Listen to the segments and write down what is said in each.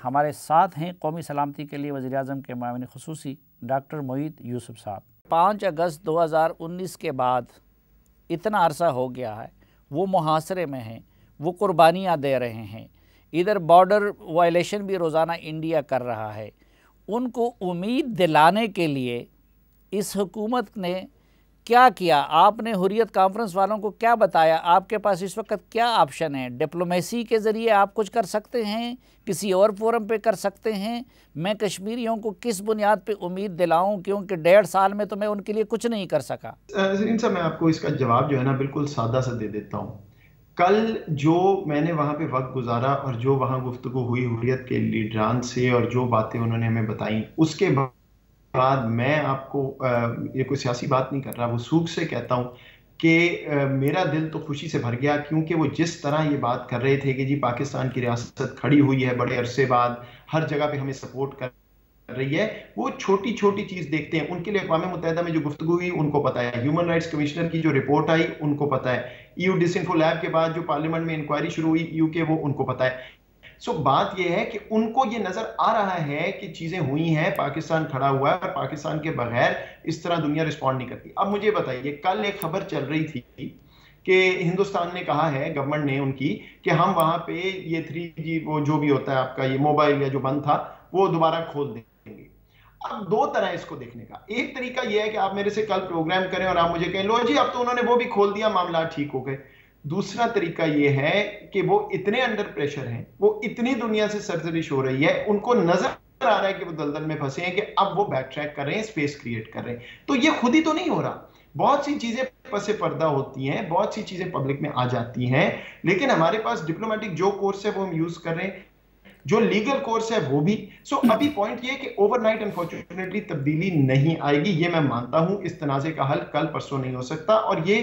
हमारे साथ हैं कौमी सलामती के लिए वज़ीर-ए-आज़म के मुआविन ख़ुसूसी डॉक्टर मोईद यूसुफ साहब। 5 अगस्त 2019 के बाद इतना अरसा हो गया है, वो मुहासरे में हैं, वो कुर्बानियाँ दे रहे हैं, इधर बॉर्डर वायलेशन भी रोज़ाना इंडिया कर रहा है। उनको उम्मीद दिलाने के लिए इस हुकूमत ने क्या किया? आपने हुर्रियत कॉन्फ्रेंस वालों को क्या बताया? आपके पास इस वक्त क्या ऑप्शन है? डिप्लोमेसी के ज़रिए आप कुछ कर सकते हैं, किसी और फोरम पे कर सकते हैं। मैं कश्मीरियों को किस बुनियाद पे उम्मीद दिलाऊं, क्योंकि 1.5 साल में तो मैं उनके लिए कुछ नहीं कर सका। साहब, मैं आपको इसका जवाब जो है ना बिल्कुल सादा सा दे देता हूँ। कल जो मैंने वहाँ पे वक्त गुजारा और जो वहाँ गुफ्तगू हुई हुर्रियत के लीडरान से और जो बातें उन्होंने हमें बताई, उसके बाद मैं आपको ये कोई सियासी बात नहीं कर रहा, वो सूख से कहता हूँ कि मेरा दिल तो खुशी से भर गया, क्योंकि वो जिस तरह ये बात कर रहे थे कि जी पाकिस्तान की रियासत खड़ी हुई है बड़े अरसे बाद, हर जगह पे हमें सपोर्ट कर रही है, वो छोटी छोटी चीज देखते हैं। उनके लिए अक़वाम मुत्तहिदा में जो गुफ्तगू हुई उनको पता है, ह्यूमन राइट्स कमिश्नर की जो रिपोर्ट आई उनको पता है, ईयू डिसइंफो लैब के बाद जो पार्लियामेंट में इंक्वायरी शुरू हुई ईयू के, वो उनको पता है। सो बात यह है कि उनको ये नजर आ रहा है कि चीजें हुई हैं, पाकिस्तान खड़ा हुआ है और पाकिस्तान के बगैर इस तरह दुनिया रिस्पॉन्ड नहीं करती। अब मुझे बताइए, कल एक खबर चल रही थी कि हिंदुस्तान ने कहा है, गवर्नमेंट ने उनकी, कि हम वहां पे ये 3G वो जो भी होता है आपका ये मोबाइल या जो बंद था वो दोबारा खोल देंगे। अब दो तरह है इसको देखने का। एक तरीका यह है कि आप मेरे से कल प्रोग्राम करें और आप मुझे कहें लो जी अब तो उन्होंने वो भी खोल दिया, मामला ठीक हो गए। दूसरा तरीका यह है कि वो इतने अंडर प्रेशर हैं, वो इतनी दुनिया से सरजरिश हो रही है, उनको नजर आ रहा है कि वो दलदल में फंसे हैं, कि अब वो बैक ट्रैक कर रहे हैं, स्पेस क्रिएट कर रहे हैं। तो ये खुद ही तो नहीं हो रहा, बहुत सी चीजें पसे पर्दा होती हैं, बहुत सी चीजें पब्लिक में आ जाती हैं, लेकिन हमारे पास डिप्लोमेटिक जो कोर्स है वो हम यूज कर रहे हैं, जो लीगल कोर्स है वो भी। सो अभी पॉइंट ये कि ओवरनाइट अनफॉर्चुनेटली तब्दीली नहीं आएगी, ये मैं मानता हूं। इस तनाजे का हल कल परसों नहीं हो सकता, और ये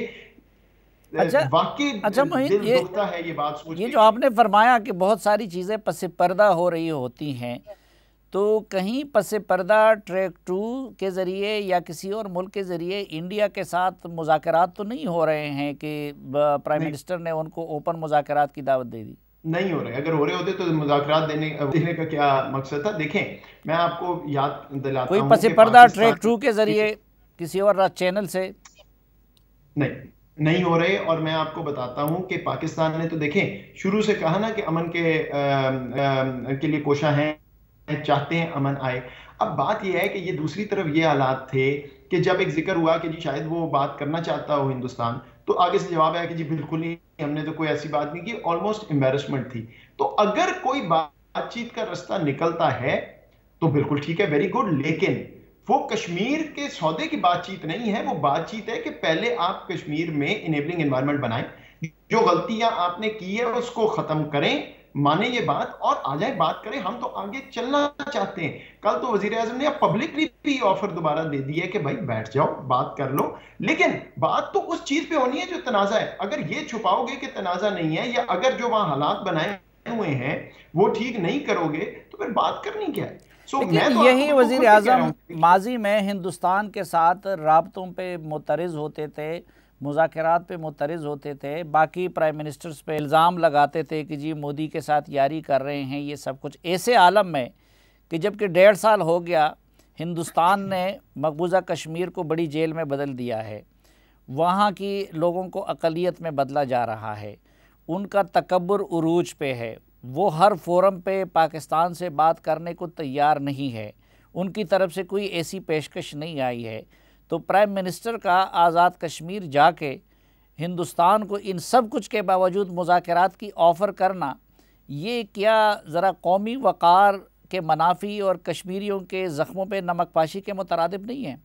वाकई दिल दुखता है ये बात सोच के। ये जो आपने फरमाया कि बहुत सारी चीज़ें पसे पर्दा हो रही होती हैं, तो कहीं पसे पर्दा ट्रैक 2 के ज़रिए या किसी और मुल्क के ज़रिए इंडिया के साथ मुज़ाकरात तो नहीं हो रहे हैं कि प्राइम मिनिस्टर ने उनको ओपन मुज़ाकरात की दावत दे दी? नहीं हो रहे। अगर हो रहे होते तो मुज़ाकरात देने का क्या मकसद था? देखें, मैं आपको याद दिलाता हूं, कोई पसे पर्दा ट्रैक 2 के ज़रिए किसी और चैनल से नहीं हो रहे। और मैं आपको बताता हूं कि पाकिस्तान ने तो देखें शुरू से कहा ना कि अमन के लिए कोशा है, चाहते हैं अमन आए। अब बात यह है कि ये दूसरी तरफ ये हालात थे कि जब एक जिक्र हुआ कि जी शायद वो बात करना चाहता हो हिंदुस्तान, तो आगे से जवाब आया कि जी बिल्कुल नहीं, हमने तो कोई ऐसी बात नहीं की। ऑलमोस्ट एम्बेरसमेंट थी। तो अगर कोई बातचीत का रास्ता निकलता है तो बिल्कुल ठीक है, वेरी गुड, लेकिन वो कश्मीर के सौदे की बातचीत नहीं है। वो बातचीत है कि पहले आप कश्मीर में इनेबलिंग एनवायरनमेंट बनाएं, जो गलतियां आपने की है उसको खत्म करें, माने ये बात और आ जाए, बात करें। हम तो आगे चलना चाहते हैं। कल तो वजीर आजम ने पब्लिकली भी ऑफर दोबारा दे दी है कि भाई बैठ जाओ, बात कर लो, लेकिन बात तो उस चीज पे होनी है जो तनाजा है। अगर ये छुपाओगे कि तनाजा नहीं है, या अगर जो वहां हालात बनाए हुए हैं वो ठीक नहीं करोगे, तो फिर बात करनी क्या है? लेकिन यही वजीर आजम माजी में हिंदुस्तान के साथ राबतों पे मुतरज़ होते थे, मुज़ाकरात पे मुतरज़ होते थे, बाकी प्राइम मिनिस्टर्स पे इल्ज़ाम लगाते थे कि जी मोदी के साथ यारी कर रहे हैं, ये सब कुछ ऐसे आलम में कि जबकि 1.5 साल हो गया हिंदुस्तान ने मकबूजा कश्मीर को बड़ी जेल में बदल दिया है, वहाँ की लोगों को अक़लियत में बदला जा रहा है, उनका तकब्बुर उरूज पे है, वो हर फोरम पे पाकिस्तान से बात करने को तैयार नहीं है, उनकी तरफ से कोई ऐसी पेशकश नहीं आई है। तो प्राइम मिनिस्टर का आज़ाद कश्मीर जाके हिंदुस्तान को इन सब कुछ के बावजूद मुज़ाकरात की ऑफ़र करना, ये क्या ज़रा कौमी वक़ार के मनाफी और कश्मीरियों के ज़ख्मों पे नमकपाशी के मुतरादिफ नहीं है?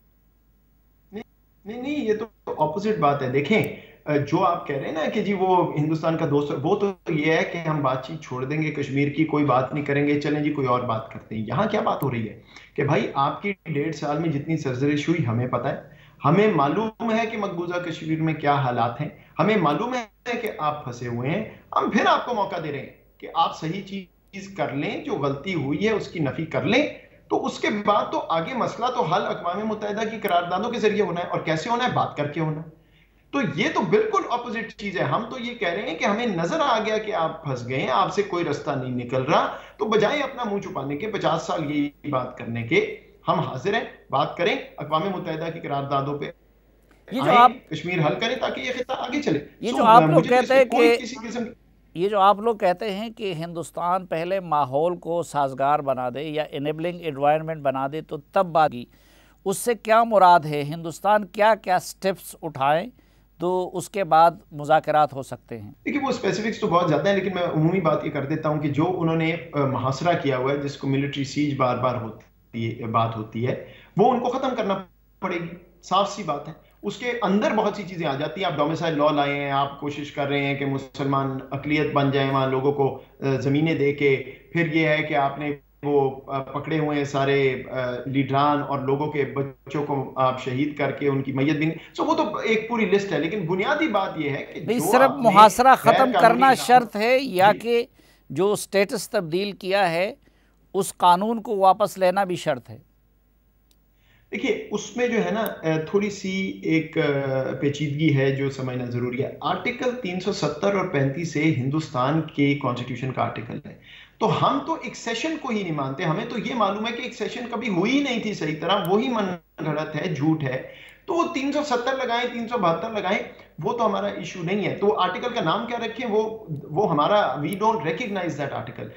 नहीं, ये तो ऑपोजिट बात है। देखें, जो आप कह रहे हैं ना कि जी वो हिंदुस्तान का दोस्त, वो तो ये है कि हम बातचीत छोड़ देंगे, कश्मीर की कोई बात नहीं करेंगे, चलें जी कोई और बात करते हैं। यहाँ क्या बात हो रही है कि भाई आपकी 1.5 साल में जितनी सरजरिश हुई हमें पता है, हमें मालूम है कि मकबूजा कश्मीर में क्या हालात हैं, हमें मालूम है कि आप फंसे हुए हैं। हम फिर आपको मौका दे रहे हैं कि आप सही चीज कर लें, जो गलती हुई है उसकी नफी कर लें, तो उसके बाद तो आगे मसला तो हल अक़वाम मुत्तहिदा की करारदादों के जरिए होना है। और कैसे होना है? बात करके होना है। तो ये तो बिल्कुल ऑपोजिट चीज है। हम तो ये कह रहे हैं कि हमें नजर आ गया कि आप फंस गए हैं, आपसे कोई रास्ता नहीं निकल रहा, तो बजाय अपना मुंह छुपाने के 50 साल यही बात करने के, हम हाजिर हैं, बात करें, अक़वाम मुत्तहिदा की करारदादों पे ये जो आए, आप कश्मीर हल करें ताकि ये खिता आगे चले। ये सो जो आप लोग मुझे तो कहते इसमें हैं कोई कि किसी किस्म ये जो आप लोग कहते हैं कि हिंदुस्तान पहले माहौल को साजगार बना दे या इनेबलिंग एनवायरनमेंट बना दे तो तब बात की, उससे क्या मुराद है? हिंदुस्तान क्या क्या स्टेप्स उठाएं तो उसके बाद मुज़ाकरात हो सकते हैं? देखिए, वो स्पेसिफिक्स तो बहुत ज़्यादा है, लेकिन मैं उमूमी बात ये कर देता हूँ कि जो उन्होंने मुहासरा किया हुआ है, जिसको मिलिट्री सीज बार बार बात होती है, वो उनको ख़त्म करना पड़ेगी, साफ सी बात है। उसके अंदर बहुत सी चीज़ें आ जाती हैं। आप डोमिसाइल लॉ लाए हैं, आप कोशिश कर रहे हैं कि मुसलमान अकलियत बन जाए वहाँ, लोगों को ज़मीनें दे के, फिर ये है कि आपने वो पकड़े हुए सारे लीडरान और लोगों के बच्चों को आप शहीद करके उनकी मैयत भी, सो वो तो एक पूरी लिस्ट है। लेकिन बुनियादी बात ये है कि नहीं, जो सिर्फ आपने मुहासरा गैर ख़त्म कानूनी करना काम, शर्त है या जी, कि जो स्टेटस तब्दील किया है उस कानून को वापस लेना भी शर्त है? देखिए उसमें जो है ना थोड़ी सी एक पेचीदगी है जो समझना जरूरी है। आर्टिकल 370 और 35 से हिंदुस्तान के कॉन्स्टिट्यूशन का आर्टिकल है, तो हम तो एक सेशन को ही नहीं मानते। हमें तो ये मालूम है कि एक सेशन कभी हुई ही नहीं थी सही तरह, वही मन गढ़ंत है, झूठ है। तो वो 370 लगाएं, 372 लगाएं, वो तो हमारा इशू नहीं है। तो आर्टिकल का नाम क्या रखें, वो हमारा, we don't recognise that article.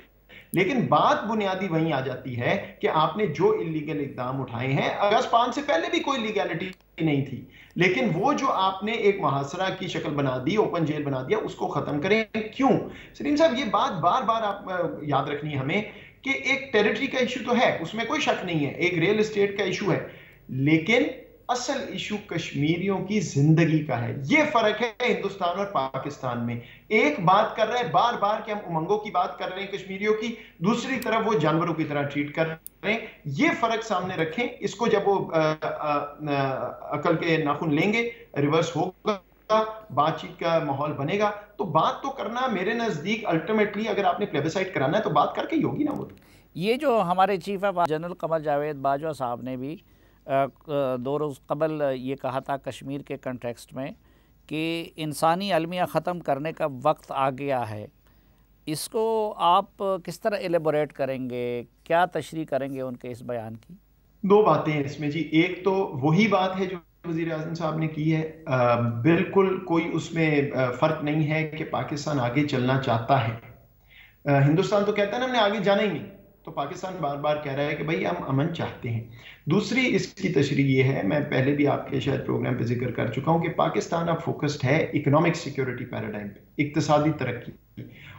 लेकिन बात बुनियादी वहीं आ जाती है कि आपने जो इलीगल इकदाम उठाए हैं, अगस्त 5 से पहले भी कोई लीगैलिटी नहीं थी, लेकिन वो जो आपने एक मुहासरा की शक्ल बना दी, ओपन जेल बना दिया, उसको खत्म करें। क्यों सलीम साहब, ये बात बार बार आप याद रखनी है हमें कि एक टेरिटरी का इशू तो है, उसमें कोई शक नहीं है, एक रियल एस्टेट का इशू है, लेकिन असल इशू कश्मीरियों की जिंदगी का है। ये फर्क है हिंदुस्तान और पाकिस्तान में। एक बात कर रहे हैं बार बार कि हम उमंगों की बात कर रहे हैं कश्मीरियों की, दूसरी तरफ वो जानवरों की तरह ट्रीट कर रहे हैं। ये फर्क सामने रखें, इसको जब वो अकल के नाखून लेंगे, रिवर्स होगा, बातचीत का माहौल बनेगा, तो बात तो करना मेरे नजदीक अल्टीमेटली अगर आपने प्लेबिसाइट कराना है तो बात करके ही होगी ना। वो ये जो हमारे chief of general Qamar Javed Bajwa साहब ने भी 2 रोज़ कबल ये कहा था कश्मीर के कंटेक्स्ट में कि इंसानी अलमिया ख़त्म करने का वक्त आ गया है, इसको आप किस तरह एलेबोरेट करेंगे, क्या तशरीह करेंगे उनके इस बयान की? दो बातें हैं इसमें जी। एक तो वही बात है जो वजीर आज़म साहब ने की है, बिल्कुल कोई उसमें फर्क नहीं है कि पाकिस्तान आगे चलना चाहता है। हिंदुस्तान तो कहता है ना हमने आगे जाना ही नहीं, तो पाकिस्तान बार बार कह रहा है कि भाई हम अमन चाहते हैं। दूसरी इसकी तशरीह ये है, मैं पहले भी आपके शायद प्रोग्राम पे जिक्र कर चुका हूं कि पाकिस्तान अब फोकस्ड है इकोनॉमिक सिक्योरिटी पैराडाइम पे, इक्तिसादी तरक्की।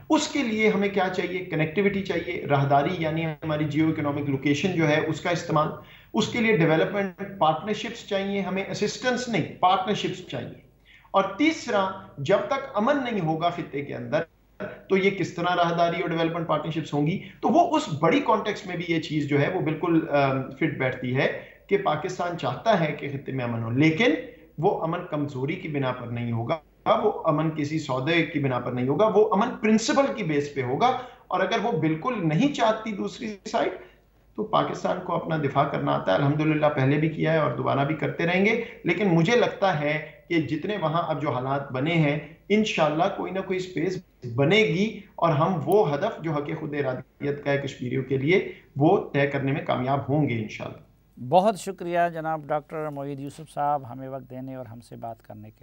उसके लिए हमें क्या चाहिए, कनेक्टिविटी चाहिए, राहदारी यानी हमारी जियो इकोनॉमिक लोकेशन जो है उसका इस्तेमाल, उसके लिए डेवलपमेंट पार्टनरशिप्स चाहिए, हमें असिस्टेंस नहीं पार्टनरशिप्स चाहिए। और तीसरा, जब तक अमन नहीं होगा खित्ते के अंदर, तो ये किस तरह राहदारी और डेवलपमेंट पार्टनरशिप्स होंगी। तो वो उस बड़ी कॉन्टेक्स्ट में भी ये चीज जो है वो बिल्कुल फिट बैठती है कि पाकिस्तान चाहता है कि खित्ते में अमन हो, लेकिन वो अमन कमजोरी की बिना पर नहीं होगा, वो अमन किसी सौदे की बिना पर नहीं होगा, वो अमन प्रिंसिपल की बेस पे होगा। और अगर वो बिल्कुल नहीं चाहती दूसरी साइड, तो पाकिस्तान को अपना दिफा करना आता है, अल्हम्दुलिल्लाह पहले भी किया है और दोबारा भी करते रहेंगे। लेकिन मुझे लगता है कि जितने वहां अब जो हालात बने हैं, इंशाल्लाह कोई ना कोई स्पेस बनेगी और हम वो हदफ जो हक खुद इरादियत का है कश्मीरियों के लिए, वो तय करने में कामयाब होंगे इंशाल्लाह। बहुत शुक्रिया जनाब डॉक्टर मोईद यूसुफ साहब, हमें वक्त देने और हमसे बात करने के लिए।